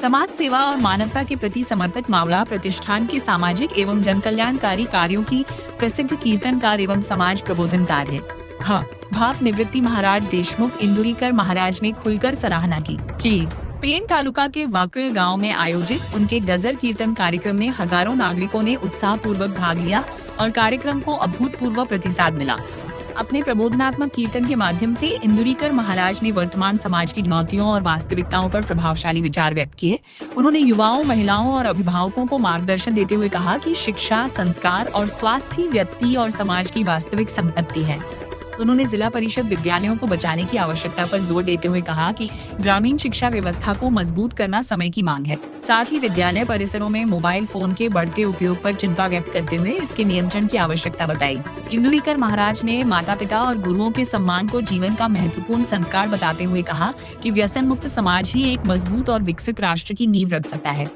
समाज सेवा और मानवता के प्रति समर्पित मावड़ा प्रतिष्ठान के सामाजिक एवं जनकल्याणकारी कार्यों की प्रसिद्ध कीर्तनकार एवं समाज प्रबोधनकार है। भाप निवृत्ति महाराज देशमुख इंदुरीकर महाराज ने खुलकर सराहना की। पेन तालुका के वाकड़ गांव में आयोजित उनके गजल कीर्तन कार्यक्रम में हजारों नागरिकों ने उत्साह पूर्वक भाग लिया और कार्यक्रम को अभूतपूर्व प्रतिसाद मिला। अपने प्रबोधनात्मक कीर्तन के माध्यम से इंदुरीकर महाराज ने वर्तमान समाज की चुनौतियों और वास्तविकताओं पर प्रभावशाली विचार व्यक्त किए। उन्होंने युवाओं, महिलाओं और अभिभावकों को मार्गदर्शन देते हुए कहा कि शिक्षा, संस्कार और स्वास्थ्य व्यक्ति और समाज की वास्तविक संपत्ति है। उन्होंने जिला परिषद विद्यालयों को बचाने की आवश्यकता पर जोर देते हुए कहा कि ग्रामीण शिक्षा व्यवस्था को मजबूत करना समय की मांग है। साथ ही विद्यालय परिसरों में मोबाइल फोन के बढ़ते उपयोग पर चिंता व्यक्त करते हुए इसके नियंत्रण की आवश्यकता बताई। इंदुरीकर महाराज ने माता पिता और गुरुओं के सम्मान को जीवन का महत्वपूर्ण संस्कार बताते हुए कहा कि व्यसन मुक्त समाज ही एक मजबूत और विकसित राष्ट्र की नींव रख सकता है।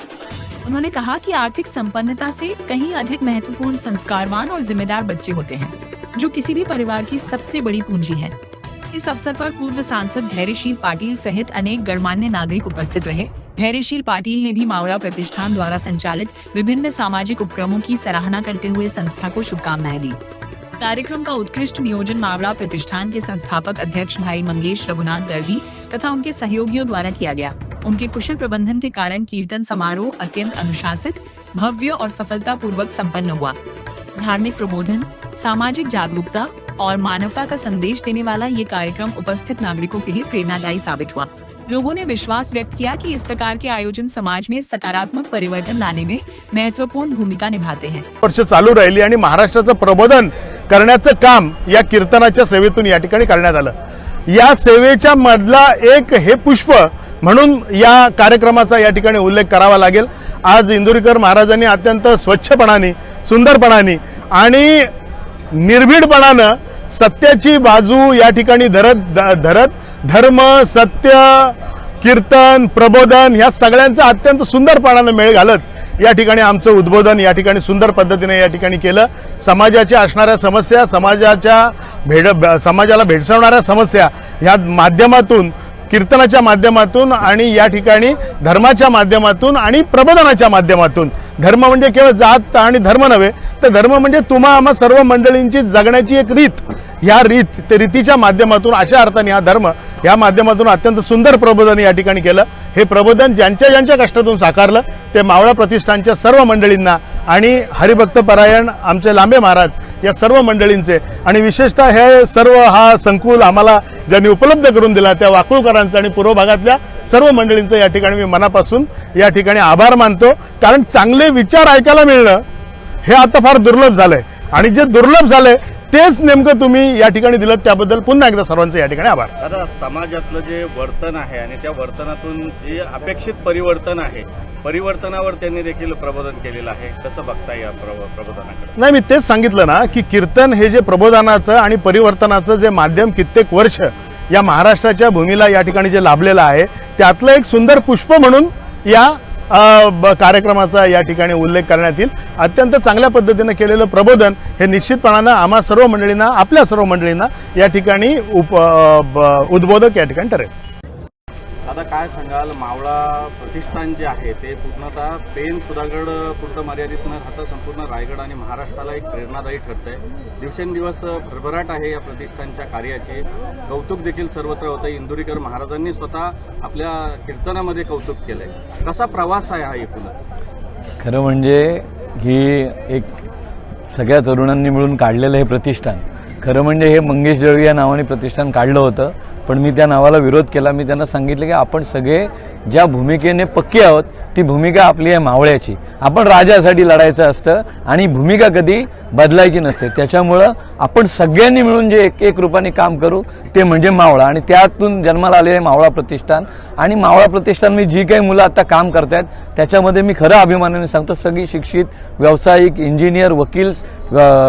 उन्होंने कहा कि आर्थिक संपन्नता से कहीं अधिक महत्वपूर्ण संस्कारवान और जिम्मेदार बच्चे होते हैं, जो किसी भी परिवार की सबसे बड़ी पूंजी है। इस अवसर पर पूर्व सांसद धैर्यशील पाटिल सहित अनेक गणमान्य नागरिक उपस्थित रहे। धैर्यशील पाटिल ने भी मावड़ा प्रतिष्ठान द्वारा संचालित विभिन्न सामाजिक उपक्रमों की सराहना करते हुए संस्था को शुभकामनाएं दी। कार्यक्रम का उत्कृष्ट नियोजन मावड़ा प्रतिष्ठान के संस्थापक अध्यक्ष भाई मंगेश रघुनाथ दर्वी तथा उनके सहयोगियों द्वारा किया गया। उनके कुशल प्रबंधन के कारण कीर्तन समारोह अत्यंत अनुशासित, भव्य और सफलता पूर्वक सम्पन्न हुआ। धार्मिक प्रबोधन, सामाजिक जागरूकता और मानवता का संदेश देने वाला ये कार्यक्रम उपस्थित नागरिकों के लिए प्रेरणादायी साबित हुआ। लोगों ने विश्वास व्यक्त किया कि इस प्रकार के आयोजन समाज में सकारात्मक परिवर्तन लाने में महत्वपूर्ण भूमिका निभाते हैं। वर्ष चालू राहिली आणि महाराष्ट्राचं प्रबोधन करण्याचं काम या कीर्तनाच्या सेवेतून या ठिकाणी करण्यात आलं। या सेवेच्या मधला एक हे पुष्प म्हणून या कार्यक्रमाचा या ठिकाणी उल्लेख करावा लागेल। आज इंदुरीकर महाराजांनी अत्यंत स्वच्छपणाने, सुंदरपणाने आणि निर्भीडपणाने सत्याची बाजू या ठिकाणी धरत धर्म, सत्य, कीर्तन, प्रबोधन या सगळ्यांचा अत्यंत सुंदरपणाने मेळ घालत या ठिकाणी आमचं उद्बोधन या ठिकाणी सुंदर पद्धतीने या ठिकाणी केलं। समाजाच्या असणाऱ्या समस्या, समाजाला भेडसावणाऱ्या समस्या या माध्यमातून, कीर्तनाच्या माध्यमातून आणि या ठिकाणी धर्माच्या माध्यमातून आणि प्रबोधनाच्या माध्यमातून, धर्म म्हणजे केवळ जात आणि धर्म नव्हे, तर धर्म म्हणजे तुम्हा आम्हा सर्व मंडळींची जगण्याची एक रीत, या रीतीच्या माध्यमातून अशा अर्थाने हा धर्म या माध्यमातून अत्यंत सुंदर प्रबोधन या ठिकाणी केलं। हे प्रबोधन ज्यांच्या कष्टातून साकारलं ते मावळा प्रतिष्ठानच्या सर्व मंडळींना आणि हरिभक्त परायण आमचे लांबे महाराज या सर्व मंडळींचे आणि विशेषतः हे सर्व हा संकुल आम्हाला ज्यांनी उपलब्ध करून दिला त्या वाकुळकरांचा आणि पूर्व भागातल्या सर्व मंडळींचं या ठिकाणी मी मनापासून या ठिकाणी आभार मानतो। कारण चांगले विचार ऐकायला मिळणं हे आता फार दुर्लभ झालंय आणि जे दुर्लभ झालंय तेच नेमकं तुम्ही या ठिकाणी दिलं, त्याबद्दल पुन्हा एकदा सर्वांचे या ठिकाणी आभार। आता समाजातलं जे वर्तन आहे आणि त्या वर्तनातून जे अपेक्षित परिवर्तन आहे, परिवर्तनावर त्यांनी देखील प्रबोधन केलेलं आहे। कसं बघताय या प्रबोधनाकडे? नाही, मी तेच सांगितलं ना की कीर्तन हे जे प्रबोधनाचं आणि परिवर्तनाचं जे माध्यम कित्येक वर्ष या महाराष्ट्राच्या भूमीला या ठिकाणी जे लाभलेलं आहे त्यातलं एक सुंदर पुष्प म्हणून या कार्यक्रमाचा या ठिकाणी उल्लेख करण्यात येईल। अत्यंत चांगल्या पद्धतीने केलेलं प्रबोधन हे निश्चितपणाने आम्हा सर्व मंडळींना, आपल्या सर्व मंडळींना या ठिकाणी उद्बोधक या ठिकाणी ठरेल। आता काय सांगाल, मावळा प्रतिष्ठान जे आहे ते पूर्णतः पेन सुधागड पुरतं मर्यादित न राहता संपूर्ण रायगड आणि महाराष्ट्राला एक प्रेरणादायी ठरतंय। दिवसेंदिवस भरभराट आहे या प्रतिष्ठानच्या कार्याची, कौतुक देखील सर्वत्र होतं। इंदुरीकर महाराजांनी स्वतः आपल्या कीर्तनामध्ये कौतुक केलंय। कसा प्रवास आहे हा एकूणच? खरं म्हणजे ही एक सगळ्या तरुणांनी मिळून काढलेलं हे प्रतिष्ठान, खरं म्हणजे हे मंगेश दळवी या नावाने प्रतिष्ठान काढलं होतं, पण मी त्या नावाला विरोध केला। मी त्यांना सांगितलं की आपण सगळे ज्या भूमिकेने पक्के आहोत ती भूमिका आपली आहे मावळ्याची। आपण राजासाठी लढायचं असतं आणि भूमिका कधी बदलायची नसते। त्याच्यामुळं आपण सगळ्यांनी मिळून जे एक रूपाने काम करू ते म्हणजे मावळा, आणि त्यातून जन्माला आलेले मावळा प्रतिष्ठान। आणि मावळा प्रतिष्ठान जी काही मुलं आता काम करतायत त्याच्यामध्ये मी खरं अभिमानाने सांगतो सगळी शिक्षित, व्यावसायिक, इंजिनियर, वकील,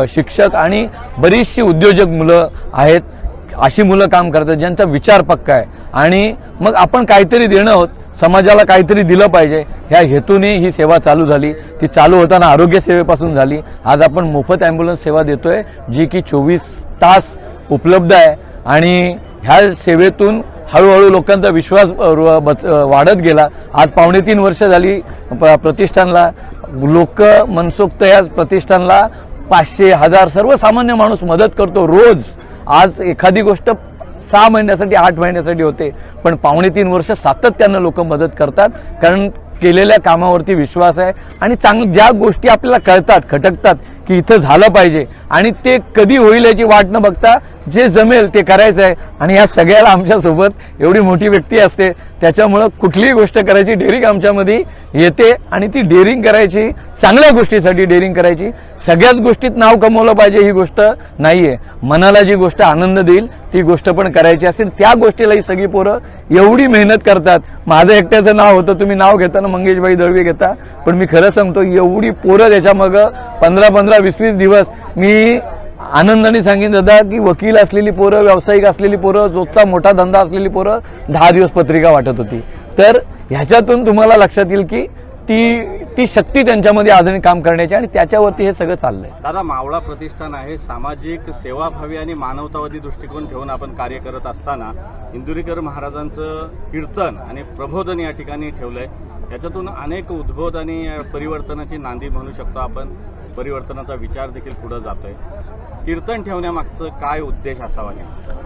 शिक्षक आणि बरीचशी उद्योजक मुलं आहेत। अशी मुलं काम करतात ज्यांचा विचार पक्का आहे आणि मग आपण काहीतरी देणं आहोत, समाजाला काहीतरी दिलं पाहिजे ह्या हेतूने ही सेवा चालू झाली। ती चालू होताना आरोग्य सेवेपासून झाली। आज आपण मोफत ॲम्ब्युलन्स सेवा देतोय जी की 24 तास उपलब्ध आहे आणि ह्या सेवेतून हळूहळू लोकांचा विश्वास वाढत गेला. आज 3.5 वर्ष झाली प्रतिष्ठानला. लोक मनसोक्त या प्रतिष्ठानला 500, 1000 सर्वसामान्य माणूस मदत करतो रोज. आज एखादी गोष्ट 6 महिन्यासाठी 8 महिन्यासाठी होते, पण 3.5 वर्ष सातत्यानं लोक मदत करतात, कारण केलेल्या कामावरती विश्वास आहे. आणि ज्या गोष्टी आपल्याला कळतात, खटकतात की इथं झालं पाहिजे आणि ते कधी होईल याची वाट न बघता जे जमेल ते करायचं आहे. आणि या सगळ्याला आमच्यासोबत एवढी मोठी व्यक्ती असते, त्याच्यामुळं कुठलीही गोष्ट करायची डेअरिंग आमच्यामध्ये येते. आणि ती डेअरिंग करायची, चांगल्या गोष्टीसाठी डेअरिंग करायची. सगळ्याच गोष्टीत नाव कमवलं पाहिजे ही गोष्ट नाहीये. मनाला जी गोष्ट आनंद देईल ती गोष्ट पण करायची असेल, त्या गोष्टीला ही सगळी पोरं एवढी मेहनत करतात. माझं एकट्याचं नाव होतं, तुम्ही नाव घेताना मंगेशभाई दळवी घेता, पण मी खरं सांगतो एवढी पोरं त्याच्यामागं 15-15, 20-20 दिवस. मी आनंदाने सांगेन दादा की वकील असलेली पोरं, व्यावसायिक असलेली पोरं, रोजचा मोठा धंदा असलेली पोरं 10 दिवस पत्रिका वाटत होती. तर ह्याच्यातून तुम्हाला लक्षात येईल की ती शक्ती त्यांच्यामध्ये अजून काम करण्याची, आणि त्याच्यावरती हे सगळं चाललंय. दादा, मावळा प्रतिष्ठान आहे सामाजिक सेवाभावी आणि मानवतावादी दृष्टिकोन ठेवून आपण कार्य करत असताना इंदुरीकर महाराजांचं कीर्तन आणि प्रबोधन या ठिकाणी ठेवलंय. याच्यातून अनेक उद्बोध आणि परिवर्तनाची नांदी म्हणू शकतो आपण. परिवर्तनाचा विचार देखील पुढे जातोय. कीर्तन ठेवण्यामागचं काय उद्देश असावा?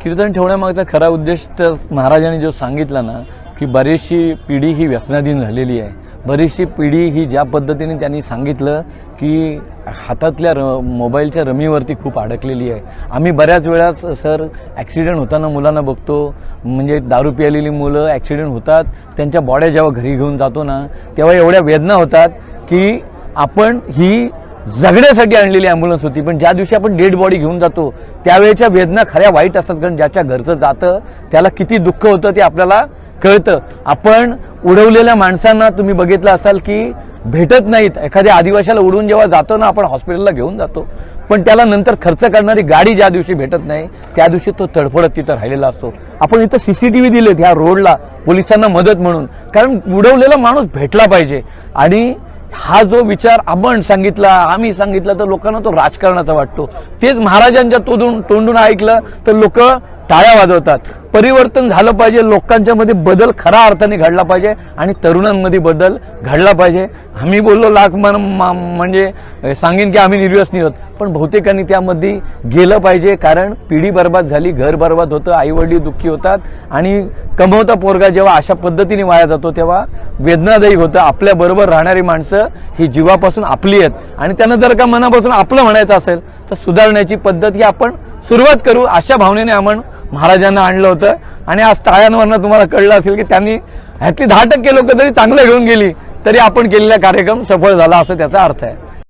कीर्तन ठेवण्यामागचा खरा उद्देश तर महाराजांनी जो सांगितला ना, की बरीचशी पिढी ही व्यसनाधीन झालेली आहे. बरीचशी पिढी ही ज्या पद्धतीने त्यांनी सांगितलं की हातातल्या मोबाईलच्या रमीवरती खूप अडकलेली आहे. आम्ही बऱ्याच वेळा सर ॲक्सिडेंट होताना मुलांना बघतो, म्हणजे दारू प्यालेली मुलं ॲक्सिडेंट होतात, त्यांच्या बॉड्या जेव्हा घरी घेऊन जातो ना, तेव्हा एवढ्या वेदना होतात की आपण ही जगण्यासाठी आणलेली ॲम्ब्युलन्स होती, पण ज्या दिवशी आपण डेड बॉडी घेऊन जातो त्यावेळेच्या वेदना खऱ्या वाईट असतात. कारण ज्याच्या घरचं जातं त्याला किती दुःख होतं ते आपल्याला कळतं. आपण उडवलेल्या माणसांना तुम्ही बघितलं असाल की भेटत नाहीत. एखाद्या आदिवाशाला उडवून जेव्हा जातो ना आपण, हॉस्पिटलला घेऊन जातो, पण त्याला नंतर खर्च करणारी गाडी ज्या दिवशी भेटत नाही त्या दिवशी तो तडफडत तिथं राहिलेला असतो. आपण इथं CCTV दिलेत ह्या रोडला पोलिसांना मदत म्हणून, कारण उडवलेला माणूस भेटला पाहिजे. आणि हा जो विचार आपण सांगितला, आम्ही सांगितला, तर लोकांना तो राजकारणाचा वाटतो. तेच महाराजांच्या तोंडून ऐकलं तर लोक टाळ्या वाजवतात. परिवर्तन झालं पाहिजे, लोकांच्या मध्ये बदल खऱ्या अर्थाने घडला पाहिजे आणि तरुणांमध्ये बदल घडला पाहिजे. आम्ही बोललो लाख म्हणजे सांगेन की आम्ही निर्व्यसनी आहोत, पण बहुतेकांनी त्यामध्ये गेलं पाहिजे. कारण पिढी बर्बाद झाली, घर बर्बाद होतं, आईवडील दुःखी होतात, आणि कमवता पोरगा जेव्हा अशा पद्धतीने वाया जातो तेव्हा वेदनादायी होतं. आपल्या बरोबर राहणारी माणसं ही जीवापासून आपली आहेत, आणि त्यांना जर का मनापासून आपलं म्हणायचं असेल तर सुधारण्याची पद्धत ही आपण सुरुवात करू, अशा भावनेने आपण महाराजांना आणलं होतं. आणि आज टाळ्यांवरनं तुम्हाला कळलं असेल की त्यांनी ह्यातली 10% लोक जरी चांगलं घेऊन गेली तरी आपण केलेला कार्यक्रम सफळ झाला, असं त्याचा अर्थ आहे.